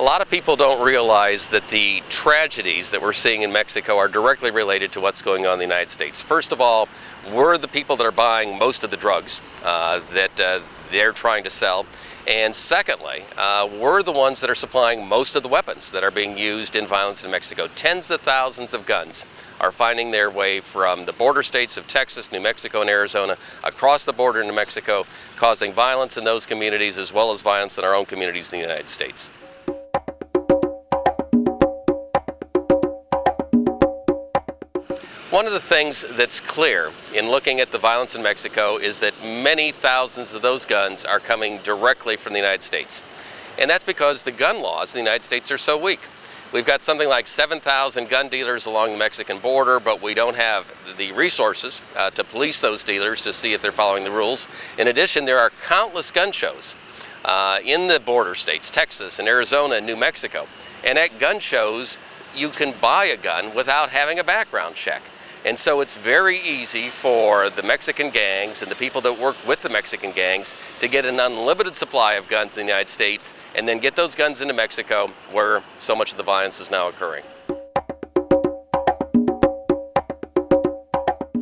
A lot of people don't realize that the tragedies that we're seeing in Mexico are directly related to what's going on in the United States. First of all, we're the people that are buying most of the drugs that they're trying to sell. And secondly, we're the ones that are supplying most of the weapons that are being used in violence in Mexico. Tens of thousands of guns are finding their way from the border states of Texas, New Mexico, and Arizona across the border into Mexico, causing violence in those communities as well as violence in our own communities in the United States. One of the things that's clear in looking at the violence in Mexico is that many thousands of those guns are coming directly from the United States. And that's because the gun laws in the United States are so weak. We've got something like 7,000 gun dealers along the Mexican border, but we don't have the resources to police those dealers to see if they're following the rules. In addition, there are countless gun shows in the border states, Texas and Arizona and New Mexico. And at gun shows, you can buy a gun without having a background check. And so it's very easy for the Mexican gangs and the people that work with the Mexican gangs to get an unlimited supply of guns in the United States and then get those guns into Mexico, where so much of the violence is now occurring.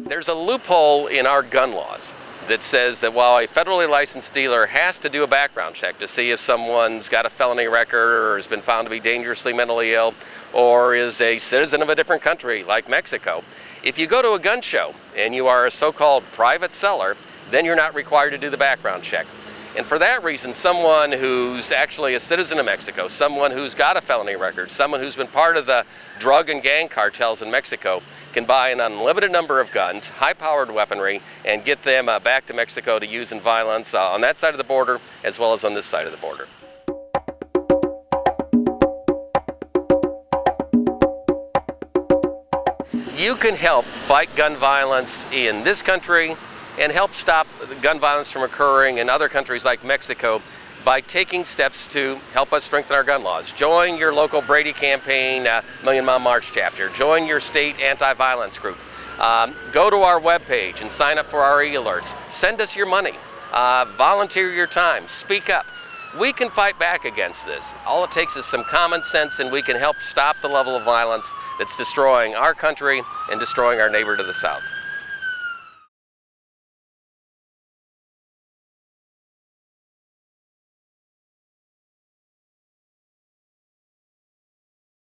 There's a loophole in our gun laws that says that while a federally licensed dealer has to do a background check to see if someone's got a felony record or has been found to be dangerously mentally ill or is a citizen of a different country like Mexico, if you go to a gun show and you are a so-called private seller, then you're not required to do the background check. And for that reason, someone who's actually a citizen of Mexico, someone who's got a felony record, someone who's been part of the drug and gang cartels in Mexico can buy an unlimited number of guns, high-powered weaponry, and get them back to Mexico to use in violence on that side of the border as well as on this side of the border. You can help fight gun violence in this country and help stop gun violence from occurring in other countries like Mexico by taking steps to help us strengthen our gun laws. Join your local Brady campaign, Million Mile March chapter. Join your state anti-violence group. Go to our webpage and sign up for our e-alerts. Send us your money. Volunteer your time. Speak up. We can fight back against this. All it takes is some common sense, and we can help stop the level of violence that's destroying our country and destroying our neighbor to the south.